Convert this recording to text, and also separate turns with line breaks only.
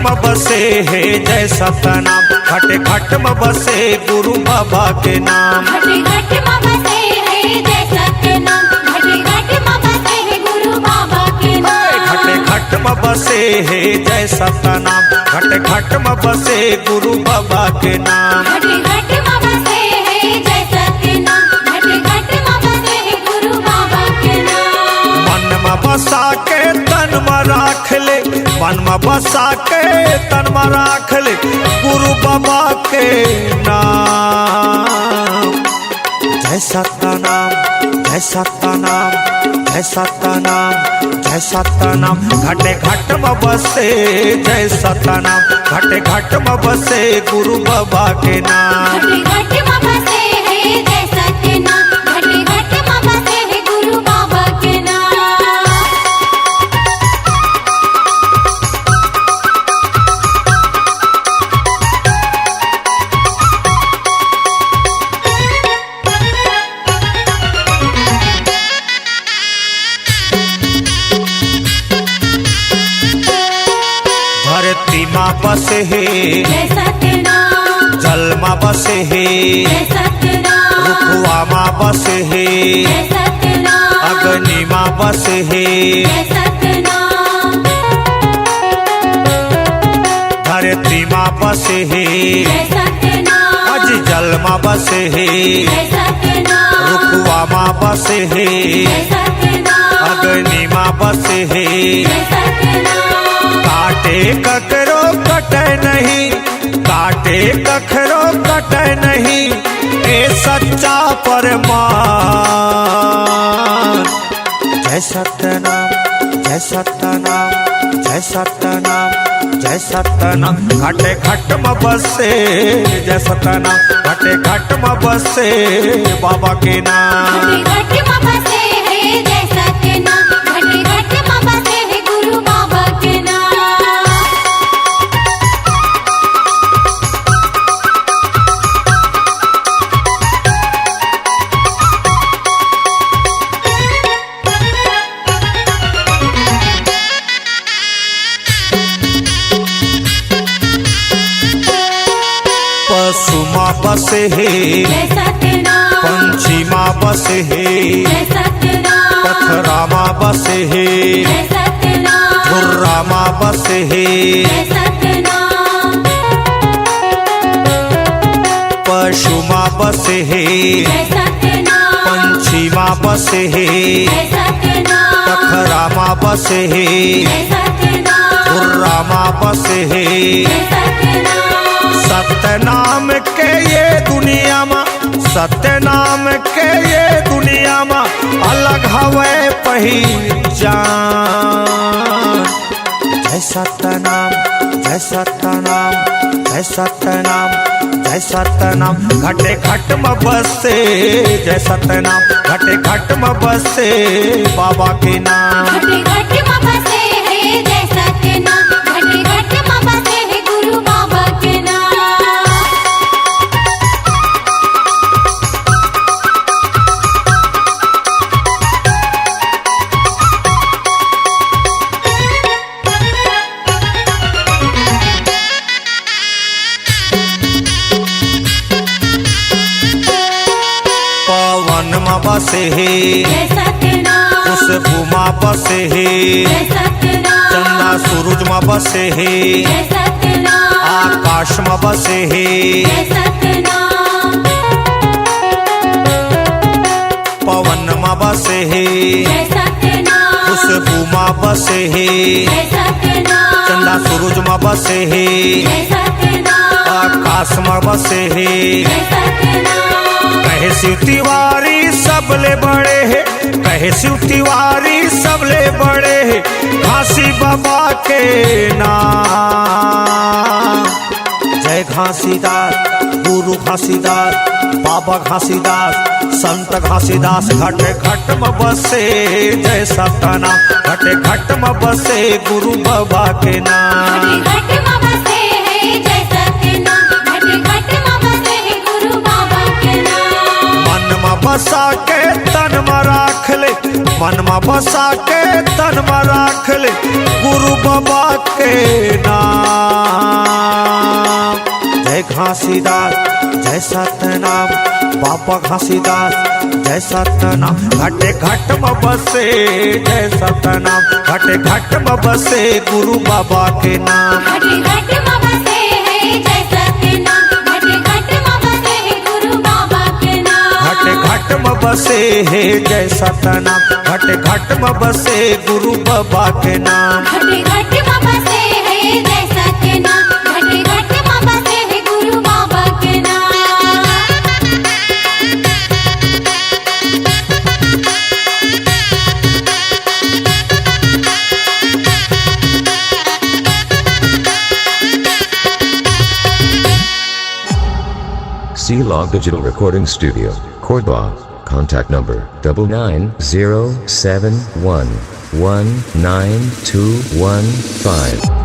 में बसे है जय सतनाम, घट घट में बसे गुरु बाबा के नाम।
घट घट में बसे है जय सतनाम, घट घट में बसे है गुरु बाबा के नाम।
घट घट में बसे है जय सतनाम, घट घट में बसे गुरु बाबा के नाम।
घट घट में बसे है जय सतनाम, घट घट में बसे है गुरु बाबा के नाम।
मन में बसा के तन में राख ले, मन में बसा के तन में राख ले गुरु बाबा के नाम। जय सतनाम, जय सतनाम, जय सतनाम, जय सतनाम। घट घट में बसे जय सतनाम, घट घट में बसे गुरु बाबा के नाम।
घट घट में बसे है जय सतनाम, घट घट में बसे है गुरु बाबा के नाम।
धरती माँ बसे है
जय सतनाम,
जल माँ बसे है,
जय सतनाम,
रुखवा माँ बसे है,
जय सतनाम,
अग्नि माँ बसे है।
जय सतनाम,
धरती माँ बसे है,
जय सतनाम,
अज जल माँ बसे है,
जय सतनाम,
रुखवा माँ बसे है,
जय सतनाम,
अग्नि माँ बसे है।
जय सतनाम।
काटे ककरो कटे नहीं, काटे कखरो कटे नहीं, ए सच्चा परमान। जय सतनाम, जय सतनाम, जय सतनाम, जय सतनाम। घट घट में बसे जय सतनाम, घट घट में बसे बाबा के नाम।
घट घट में बसे है जय सतनाम, घट घट में बसे है गुरु बाबा के नाम।
पशु माँ बसे है,
जय सतनाम,
पंछी माँ बसे है,
जय सतनाम,
पथरा माँ बसे है,
जय सतनाम,
धुर्रा माँ बसे है।
जय सतनाम,
पशु माँ बसे है,
जय सतनाम,
पंछी माँ बसे है,
जय सतनाम,
पथरा माँ बसे है,
जय सतनाम,
धुर्रा माँ बसे है।
जय सतनाम।
सतनाम के ये दुनिया में, सतनाम के ये दुनिया में अलग हवे पहचान। जय सतनाम, जय सतनाम, जय सतनाम, जय सतनाम। घट घट में बसे जय सतनाम, घट घट में बसे बाबा के नाम।
घट घट में बसे है जय सतनाम, घट घट में बसे है गुरु बाबा के नाम।
पवन में बसे है,
जय सतनाम,
खुशबू माँ बसे है,
जय सतनाम,
चंदा सूरज में बसे है,
जय सतनाम,
आकाश में बसे है।
जय सतनाम,
पवन में बसे है,
जय सतनाम,
खुशबू माँ बसे है,
जय सतनाम,
चंदा सूरज में बसे है,
जय सतनाम,
आकाश में बसे है।
जय सतनाम।
कहे शिव तिवारी सबले बड़े है, कहे शिव तिवारी सबले बड़े है, घासी बाबा के नाम। जय घासीदास, गुरु घासीदास, बाबा घासीदास, संत घासीदास। घट घट में बसे जय सतनाम, घट घट में बसे गुरु बाबा के नाम।
घट घट में बसे है जय सतनाम, घट घट में बसे है गुरु बाबा के नाम।
मन में बसा के तन में राख ले, मन में बसा के तन में राख ले गुरु बाबा के नाम। जय घासीदास जय सतनाम, बाबा घासीदास जय सतनाम। घटे घट में बसे जय सतनाम, घटे घट में बसे गुरु बाबा के नाम।
घट घट में बसे है जय सतनाम, घट घट में बसे है गुरु बाबा के नाम।
घटे घट में बसे है जय सतनाम, घटे घट में बसे गुरु बाबा के नाम।
घट घट में बसे है जय सतनाम, घट घट में बसे है गुरु बाबा के नाम।
C-Log Digital Recording Studio, Cordoba. Contact number 9907119215.